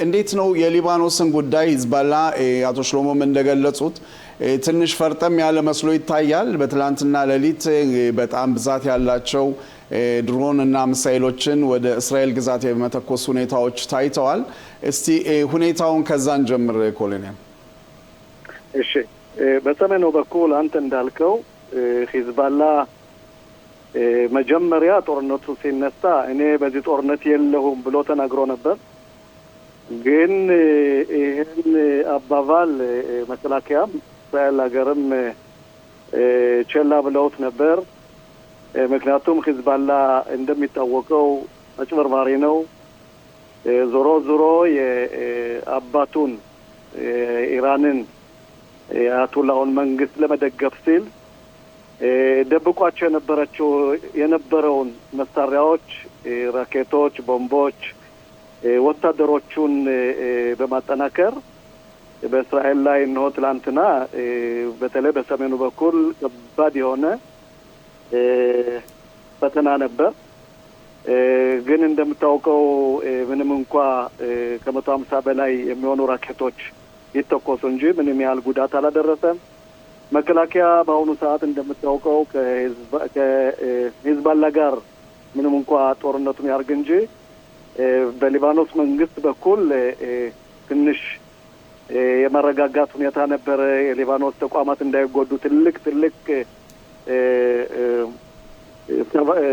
እንዴት ነው የሊባኖስን ጉዳይ ሂዝቦላ አቶ ሽሎሞም እንደገለጹት ትንሽ ፈርጠም ያለ መስሎ ይታያል። በትላንትና ሌሊት በጣም ብዛት ያላቸው ድሮን እና ሚሳኤሎችን ወደ እስራኤል ግዛት የመተኮስ ሁኔታዎች ታይተዋል። እስቲ ሁኔታውን ከዛን ጀምር ኮሎኔል። እሺ፣ በሰሜኑ በኩል አንተ እንዳልከው ሂዝቦላ መጀመሪያ ጦርነቱ ሲነሳ እኔ በዚህ ጦርነት የለሁም ብሎ ተናግሮ ነበር። ግን ይህን አባባል መከላከያም እስራኤል ሀገርም ቸላ ብለውት ነበር። ምክንያቱም ሂዝቦላ እንደሚታወቀው አጭበርባሪ ነው። ዞሮ ዞሮ የአባቱን ኢራንን የአያቶላውን መንግስት ለመደገፍ ሲል ደብቋቸው የነበረውን መሳሪያዎች፣ ራኬቶች፣ ቦምቦች ወታደሮቹን በማጠናከር በእስራኤል ላይ ነው ትላንትና በተለይ በሰሜኑ በኩል ከባድ የሆነ ፈተና ነበር። ግን እንደምታውቀው ምንም እንኳ ከ150 በላይ የሚሆኑ ራኬቶች ይተኮሱ እንጂ ምንም ያህል ጉዳት አላደረሰም። መከላከያ በአሁኑ ሰዓት እንደምታውቀው ከሂዝቦላ ጋር ምንም እንኳ ጦርነቱን ያርግ እንጂ በሊባኖስ መንግስት በኩል ትንሽ የመረጋጋት ሁኔታ ነበረ። የሊባኖስ ተቋማት እንዳይጎዱ ትልቅ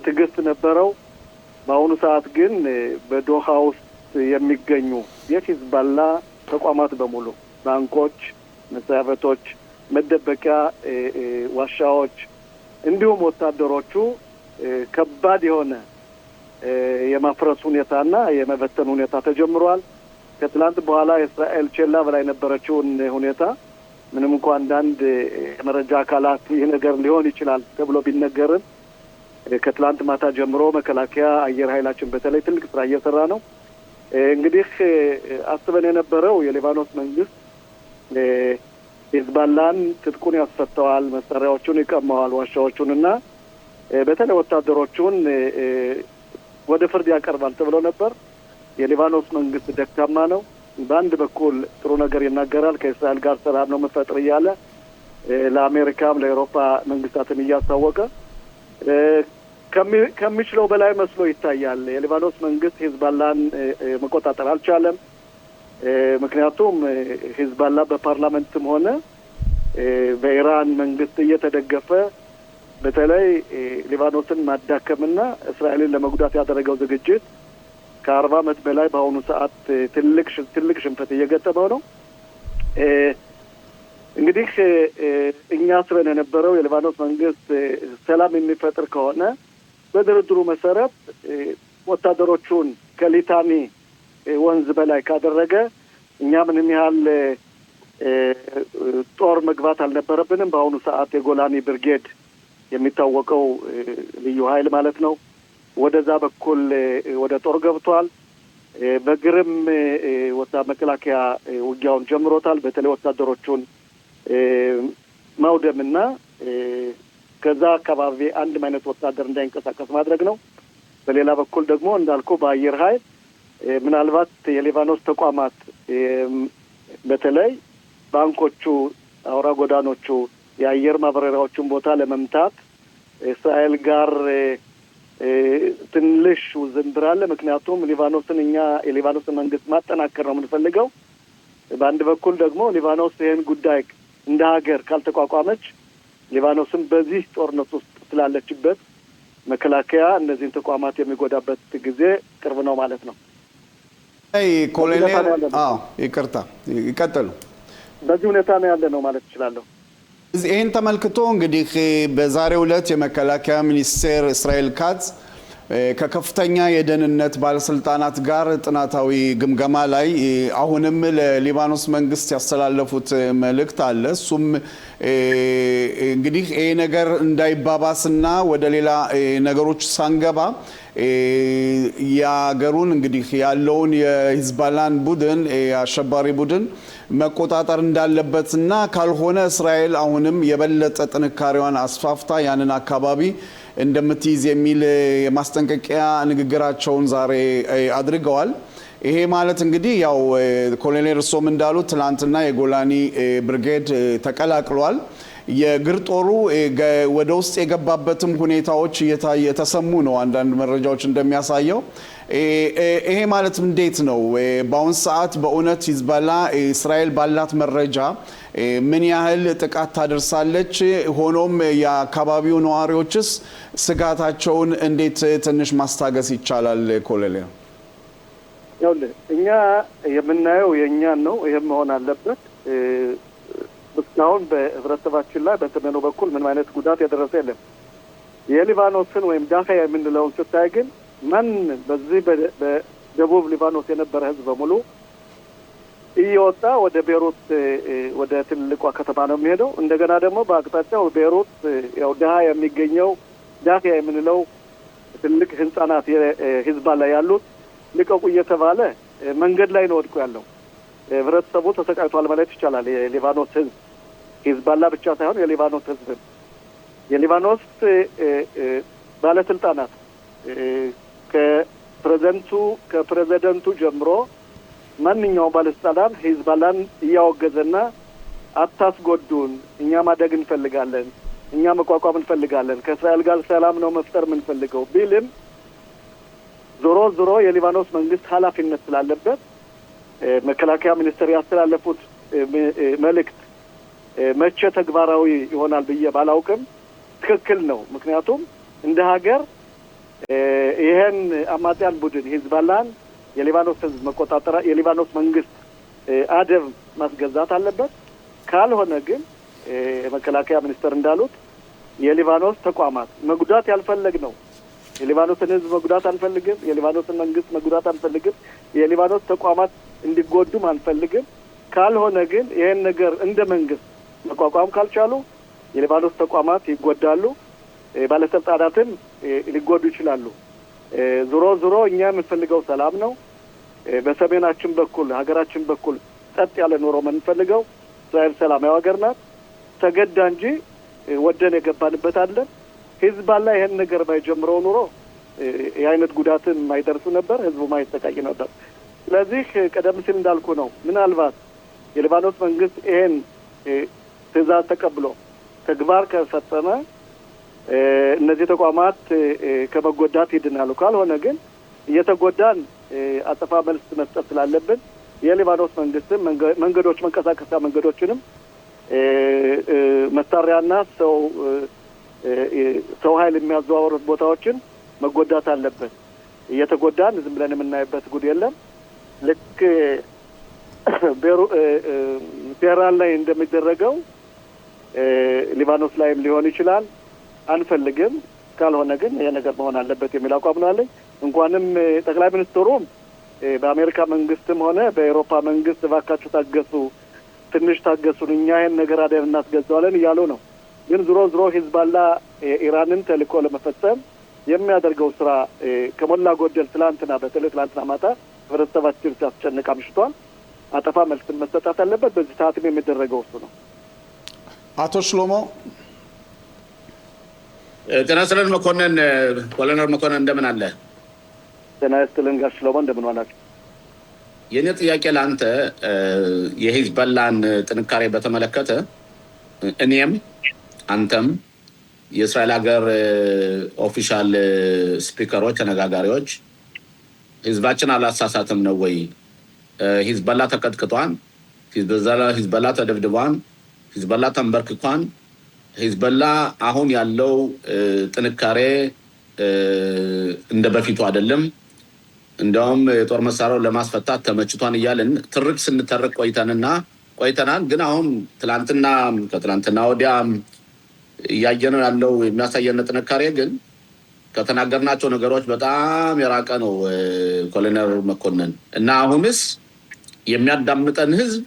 ትዕግስት ነበረው። በአሁኑ ሰዓት ግን በዶሃ ውስጥ የሚገኙ የሂዝቦላ ተቋማት በሙሉ ባንኮች፣ መስሪያ ቤቶች፣ መደበቂያ ዋሻዎች እንዲሁም ወታደሮቹ ከባድ የሆነ የማፍረስ ሁኔታና የመበተን ሁኔታ ተጀምሯል። ከትላንት በኋላ እስራኤል ቸላ በላይ ነበረችውን ሁኔታ ምንም እንኳን አንዳንድ የመረጃ አካላት ይህ ነገር ሊሆን ይችላል ተብሎ ቢነገርም ከትላንት ማታ ጀምሮ መከላከያ አየር ኃይላችን በተለይ ትልቅ ስራ እየሰራ ነው። እንግዲህ አስበን የነበረው የሊባኖስ መንግስት ሂዝቦላን ትጥቁን ያስፈተዋል፣ መሳሪያዎቹን ይቀማዋል፣ ዋሻዎቹንና በተለይ ወታደሮቹን ወደ ፍርድ ያቀርባል ተብሎ ነበር። የሊባኖስ መንግስት ደካማ ነው። በአንድ በኩል ጥሩ ነገር ይናገራል፣ ከእስራኤል ጋር ሰላም ነው መፈጠር እያለ ለአሜሪካም ለአውሮፓ መንግስታትም እያስታወቀ ከሚችለው በላይ መስሎ ይታያል። የሊባኖስ መንግስት ሂዝቦላን መቆጣጠር አልቻለም። ምክንያቱም ሂዝቦላ በፓርላመንትም ሆነ በኢራን መንግስት እየተደገፈ በተለይ ሊባኖስን ማዳከምና እስራኤልን ለመጉዳት ያደረገው ዝግጅት ከ40 ዓመት በላይ በአሁኑ ሰዓት ትልቅ ሽንፈት እየገጠመው ነው። እንግዲህ እኛ አስበን የነበረው የሊባኖስ መንግስት ሰላም የሚፈጥር ከሆነ በድርድሩ መሰረት ወታደሮቹን ከሊታኒ ወንዝ በላይ ካደረገ እኛ ምንም ያህል ጦር መግባት አልነበረብንም። በአሁኑ ሰዓት የጎላኒ ብርጌድ የሚታወቀው ልዩ ኃይል ማለት ነው ወደዛ በኩል ወደ ጦር ገብቷል። በግርም መከላከያ ውጊያውን ጀምሮታል። በተለይ ወታደሮቹን ማውደምና ከዛ አካባቢ አንድ አይነት ወታደር እንዳይንቀሳቀስ ማድረግ ነው። በሌላ በኩል ደግሞ እንዳልኩ በአየር ኃይል ምናልባት የሊባኖስ ተቋማት በተለይ ባንኮቹ፣ አውራ ጎዳኖቹ፣ የአየር ማብረሪያዎቹን ቦታ ለመምታት እስራኤል ጋር ትንሽ ውዝንብር አለ። ምክንያቱም የሊባኖስን መንግስት ማጠናከር ነው የምንፈልገው። በአንድ በኩል ደግሞ ሊባኖስ ይህን ጉዳይ እንደ ሀገር ካልተቋቋመች ሊባኖስን በዚህ ጦርነት ውስጥ ስላለችበት መከላከያ እነዚህን ተቋማት የሚጎዳበት ጊዜ ቅርብ ነው ማለት ነው። ኮሎኔል ይቅርታ ይቀጥሉ። በዚህ ሁኔታ ነው ያለ ነው ማለት እችላለሁ። ይህን ተመልክቶ እንግዲህ በዛሬው ዕለት የመከላከያ ሚኒስቴር እስራኤል ካትዝ ከከፍተኛ የደህንነት ባለስልጣናት ጋር ጥናታዊ ግምገማ ላይ አሁንም ለሊባኖስ መንግስት ያስተላለፉት መልእክት አለ። እሱም እንግዲህ ይሄ ነገር እንዳይባባስና ወደ ሌላ ነገሮች ሳንገባ ያገሩን እንግዲህ ያለውን የሂዝቦላን ቡድን አሸባሪ ቡድን መቆጣጠር እንዳለበትና ካልሆነ እስራኤል አሁንም የበለጠ ጥንካሬዋን አስፋፍታ ያንን አካባቢ እንደምትይዝ የሚል የማስጠንቀቂያ ንግግራቸውን ዛሬ አድርገዋል። ይሄ ማለት እንግዲህ ያው ኮሎኔል ርሶም እንዳሉት ትላንትና የጎላኒ ብርጌድ ተቀላቅሏል። የእግር ጦሩ ወደ ውስጥ የገባበትም ሁኔታዎች የተሰሙ ነው አንዳንድ መረጃዎች እንደሚያሳየው። ይሄ ማለት እንዴት ነው? በአሁን ሰዓት በእውነት ሂዝቦላ እስራኤል ባላት መረጃ ምን ያህል ጥቃት ታደርሳለች? ሆኖም የአካባቢው ነዋሪዎችስ ስጋታቸውን እንዴት ትንሽ ማስታገስ ይቻላል? ኮሎኔል እኛ የምናየው የእኛን ነው። ይህም መሆን አለበት። እስካሁን በህብረተሰባችን ላይ በሰሜኑ በኩል ምንም አይነት ጉዳት የደረሰ የለም። የሊባኖስን ወይም ዳካ የምንለውን ስታይ ግን ማን በዚህ በደቡብ ሊባኖስ የነበረ ህዝብ በሙሉ እየወጣ ወደ ቤሩት ወደ ትልቋ ከተማ ነው የሚሄደው። እንደገና ደግሞ በአቅጣጫው ቤሩት ያው ዳሃ የሚገኘው ዳካ የምንለው ትልቅ ህንጻናት ሂዝቦላ ያሉት ልቀቁ እየተባለ መንገድ ላይ ነው ወድቆ ያለው። ህብረተሰቡ ተሰቃይቷል ማለት ይቻላል። የሊባኖስ ህዝብ ሂዝቦላ ብቻ ሳይሆን የሊባኖስ ህዝብ የሊባኖስ ባለስልጣናት ከፕሬዝደንቱ ጀምሮ ማንኛውም ባለስልጣናት ሂዝቦላን እያወገዘና አታስጎዱን፣ እኛ ማደግ እንፈልጋለን፣ እኛ መቋቋም እንፈልጋለን፣ ከእስራኤል ጋር ሰላም ነው መፍጠር የምንፈልገው ቢልም ዞሮ ዞሮ የሊባኖስ መንግስት ኃላፊነት ስላለበት መከላከያ ሚኒስትር ያስተላለፉት መልእክት መቼ ተግባራዊ ይሆናል ብዬ ባላውቅም ትክክል ነው። ምክንያቱም እንደ ሀገር ይሄን አማጽያን ቡድን ሂዝቦላን የሊባኖስ ህዝብ መቆጣጠር የሊባኖስ መንግስት አደብ ማስገዛት አለበት። ካልሆነ ግን የመከላከያ ሚኒስትር እንዳሉት የሊባኖስ ተቋማት መጉዳት ያልፈለግ ነው። የሊባኖስን ህዝብ መጉዳት አንፈልግም። የሊባኖስን መንግስት መጉዳት አንፈልግም። የሊባኖስ ተቋማት እንዲጎዱም አንፈልግም። ካልሆነ ግን ይሄን ነገር እንደ መንግስት መቋቋም ካልቻሉ የሊባኖስ ተቋማት ይጎዳሉ፣ ባለስልጣናትም ሊጎዱ ይችላሉ። ዞሮ ዞሮ እኛ የምንፈልገው ሰላም ነው። በሰሜናችን በኩል ሀገራችን በኩል ጸጥ ያለ ኑሮ የምንፈልገው። እስራኤል ሰላማዊ ሀገር ናት። ተገዳ እንጂ ወደን የገባንበት አለን። ሂዝቦላ ይሄን ነገር ባይጀምረው ኑሮ የአይነት ጉዳትን ማይደርሱ ነበር፣ ህዝቡ ማይሰቃይ ነበር። ስለዚህ ቀደም ሲል እንዳልኩ ነው። ምናልባት የሊባኖስ መንግስት ይሄን ትዕዛዝ ተቀብሎ ተግባር ከፈጸመ እነዚህ ተቋማት ከመጎዳት ይድናሉ። ካልሆነ ግን እየተጎዳን አጸፋ መልስ መስጠት ስላለብን የሊባኖስ መንግስትም መንገዶች መንቀሳቀሻ መንገዶችንም መሳሪያና ሰው ኃይል የሚያዘዋወሩት ቦታዎችን መጎዳት አለበት። እየተጎዳን ዝም ብለን የምናይበት ጉድ የለም። ልክ ቴህራን ላይ እንደሚደረገው ሊባኖስ ላይም ሊሆን ይችላል። አንፈልግም። ካልሆነ ግን ይሄ ነገር መሆን አለበት የሚል አቋም ነው አለኝ። እንኳንም ጠቅላይ ሚኒስትሩም በአሜሪካ መንግስትም ሆነ በአውሮፓ መንግስት እባካችሁ ታገሱ፣ ትንሽ ታገሱን፣ እኛ ይሄን ነገር አደብ እናስገዛዋለን እያሉ ነው። ግን ዞሮ ዞሮ ሂዝቦላ ኢራንን ተልዕኮ ለመፈጸም የሚያደርገው ስራ ከሞላ ጎደል በተለይ ትላንትና ማታ ህብረተሰባችን ሲያስጨንቅ አምሽቷል። አጠፋ መልስ መሰጣት አለበት። በዚህ ሰዓትም የሚደረገው እሱ ነው። አቶ ሽሎሞ ጤና ይስጥልን መኮንን፣ ኮሎኔል መኮንን እንደምን አለ? ጤና ይስጥልን ጋር ሽሎሞ እንደምን ዋላችሁ? የኔ ጥያቄ ለአንተ የሂዝቦላን ጥንካሬ በተመለከተ እኔም አንተም የእስራኤል ሀገር ኦፊሻል ስፒከሮች ተነጋጋሪዎች ህዝባችን አላሳሳትም ነው ወይ? ሂዝቦላ ተቀጥቅጧን፣ ሂዝቦላ ተደብድቧን፣ ሂዝቦላ ተንበርክኳን። ሂዝቦላ አሁን ያለው ጥንካሬ እንደ በፊቱ አይደለም። እንደውም የጦር መሳሪያውን ለማስፈታት ተመችቷን እያልን ትርክ ስንተርክ ቆይተናል። ግን አሁን ከትላንትና ወዲያ እያየነው ያለው የሚያሳየን ጥንካሬ ግን ከተናገርናቸው ነገሮች በጣም የራቀ ነው ኮሎኔል መኮንን። እና አሁንስ የሚያዳምጠን ህዝብ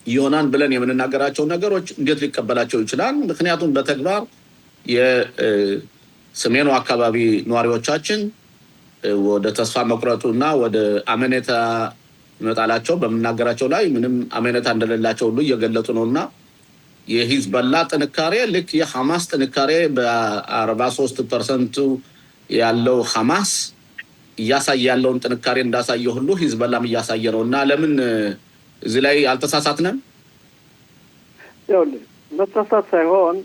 ይሆናል ብለን የምንናገራቸው ነገሮች እንዴት ሊቀበላቸው ይችላል? ምክንያቱም በተግባር የሰሜኑ አካባቢ ነዋሪዎቻችን ወደ ተስፋ መቁረጡና ወደ አመኔታ መጣላቸው በመናገራቸው ላይ ምንም አመኔታ እንደሌላቸው ሁሉ እየገለጹ ነውና የሂዝቦላ ጥንካሬ ልክ የሐማስ ጥንካሬ በ43% ያለው ሐማስ እያሳየ ያለውን ጥንካሬ እንዳሳየ ሁሉ ሂዝቦላም እያሳየ ነውና ለምን እዚህ ላይ አልተሳሳትንም? ይኸውልህ መሳሳት ሳይሆን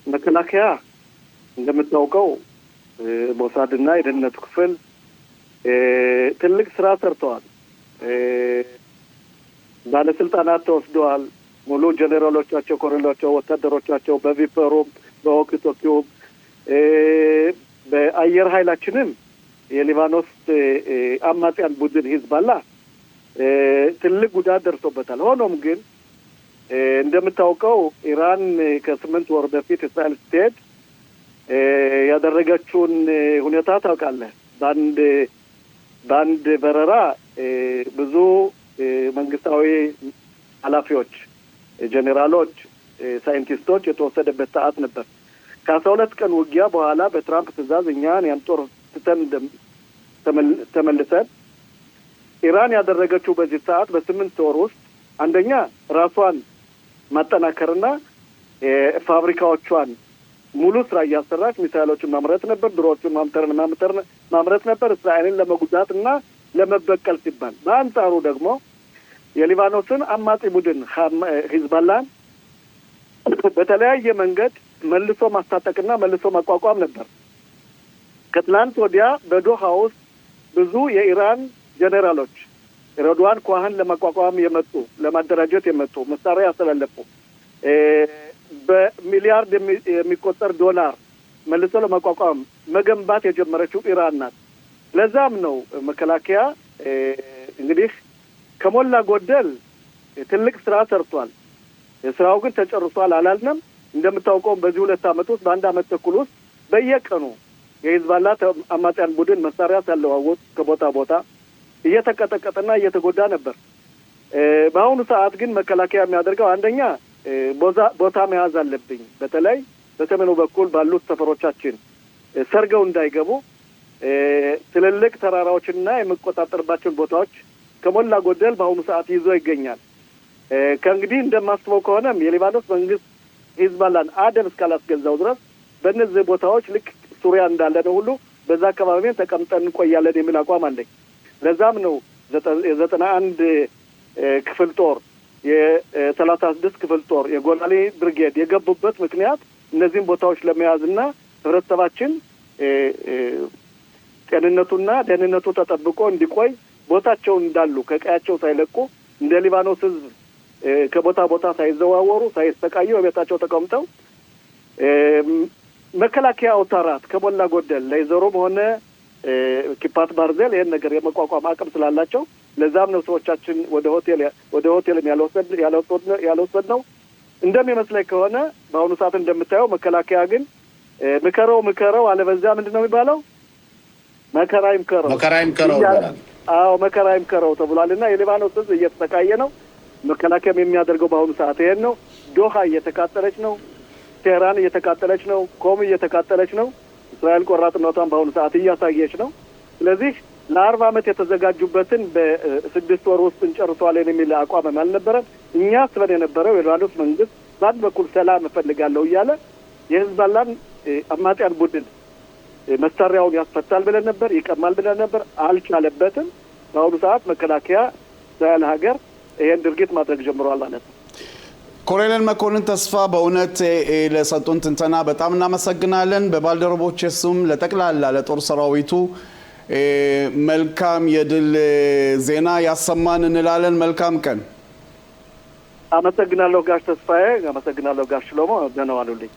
መከላከያ እንደምታውቀው ሞሳድና የደህንነቱ ክፍል ትልቅ ስራ ሰርተዋል። ባለስልጣናት ተወስደዋል። ሙሉ ጀነራሎቻቸው፣ ኮሎኔሎቻቸው፣ ወታደሮቻቸው በቪፐሩም በወክቶኪውም በአየር ኃይላችንም የሊባኖስ አማጽያን ቡድን ሂዝቦላ ትልቅ ጉዳት ደርሶበታል። ሆኖም ግን እንደምታውቀው ኢራን ከ8 ወር በፊት እስራኤል ስትሄድ ያደረገችውን ሁኔታ ታውቃለህ። በአንድ በረራ ብዙ መንግስታዊ ኃላፊዎች፣ ጀኔራሎች፣ ሳይንቲስቶች የተወሰደበት ሰዓት ነበር። ከ12 ቀን ውጊያ በኋላ በትራምፕ ትዕዛዝ እኛን ያን ጦር ትተን ተመልሰን ኢራን ያደረገችው በዚህ ሰዓት በ8 ወር ውስጥ አንደኛ ራሷን ማጠናከርና ፋብሪካዎቿን ሙሉ ስራ እያሰራች ሚሳይሎችን ማምረት ነበር፣ ድሮዎችን ማምረት ነበር እስራኤልን ለመጉዳት እና ለመበቀል ሲባል። በአንጻሩ ደግሞ የሊባኖስን አማጺ ቡድን ሂዝቦላን በተለያየ መንገድ መልሶ ማስታጠቅና መልሶ ማቋቋም ነበር። ከትላንት ወዲያ በዶሃ ውስጥ ብዙ የኢራን ጀኔራሎች ረድዋን ኳህን ለማቋቋም የመጡ ለማደራጀት የመጡ መሳሪያ ያስተላለፉ በሚሊያርድ የሚቆጠር ዶላር መልሶ ለማቋቋም መገንባት የጀመረችው ኢራን ናት። ለዛም ነው መከላከያ እንግዲህ ከሞላ ጎደል ትልቅ ስራ ሰርቷል። ስራው ግን ተጨርሷል አላልንም። እንደምታውቀው በዚህ 2 ዓመት ውስጥ በአንድ ዓመት ተኩል ውስጥ በየቀኑ የሂዝቦላ አማጽያን ቡድን መሳሪያ ሲያለዋወጥ ከቦታ ቦታ እየተቀጠቀጠና እየተጎዳ ነበር። በአሁኑ ሰዓት ግን መከላከያ የሚያደርገው አንደኛ ቦታ መያዝ አለብኝ። በተለይ በሰሜኑ በኩል ባሉት ሰፈሮቻችን ሰርገው እንዳይገቡ ትልልቅ ተራራዎችና የሚቆጣጠርባቸውን ቦታዎች ከሞላ ጎደል በአሁኑ ሰዓት ይዞ ይገኛል። ከእንግዲህ እንደማስበው ከሆነም የሊባኖስ መንግስት ሂዝቦላን አደብ እስካላስገዛው ድረስ በእነዚህ ቦታዎች ልክ ሱሪያ እንዳለ ነው ሁሉ በዛ አካባቢ ተቀምጠን እንቆያለን የሚል አቋም አለኝ። ለዛም ነው 91 ክፍል ጦር የ36 ክፍል ጦር የጎላሌ ብርጌድ የገቡበት ምክንያት እነዚህን ቦታዎች ለመያዝና ህብረተሰባችን ጤንነቱና ደህንነቱ ተጠብቆ እንዲቆይ ቦታቸው እንዳሉ ከቀያቸው ሳይለቁ እንደ ሊባኖስ ህዝብ ከቦታ ቦታ ሳይዘዋወሩ ሳይስተቃዩ በቤታቸው ተቀምጠው መከላከያ አውታራት ከሞላ ጎደል ለይዘሩም ሆነ ኪፓት ባርዘል ይሄን ነገር የመቋቋም አቅም ስላላቸው ለዛም ነው ሰዎቻችን ወደ ሆቴልም ያልወሰድ ነው። እንደሚመስለኝ ከሆነ በአሁኑ ሰዓት እንደምታየው መከላከያ ግን ምከረው አለበዛ ምንድነው የሚባለው መከራ ይምከረው ይላል። አዎ መከራ ይምከረው ተብሏልና የሊባኖስ ህዝብ እየተሰቃየ ነው። መከላከያም የሚያደርገው በአሁኑ ሰዓት ይሄን ነው። ዶሃ እየተቃጠለች ነው። ቴህራን እየተቃጠለች ነው። ኮም እየተቃጠለች ነው። እስራኤል ቆራጥነቷን በአሁኑ ሰዓት እያሳየች ነው። ስለዚህ ለ40 ዓመት የተዘጋጁበትን በ6 ወር ውስጥ እንጨርሰዋለን የሚል አቋምም አልነበረም። እኛ ስበን የነበረው የሊባኖስ መንግስት በአንድ በኩል ሰላም እፈልጋለሁ እያለ የሂዝቦላን አማጽያን ቡድን መሳሪያውን ያስፈታል ብለን ነበር፣ ይቀማል ብለን ነበር። አልቻለበትም። በአሁኑ ሰዓት መከላከያ እስራኤል ሀገር ይሄን ድርጊት ማድረግ ጀምሯል ማለት ነው። ኮሎኔል መኮንን ተስፋ በእውነት ለሰጡን ትንተና በጣም እናመሰግናለን። በባልደረቦች ስም ለጠቅላላ ለጦር ሰራዊቱ መልካም የድል ዜና ያሰማን እንላለን። መልካም ቀን። አመሰግናለሁ ጋሽ ተስፋዬ፣ አመሰግናለሁ ጋሽ ሽሎሞ። ደህና ዋሉልኝ።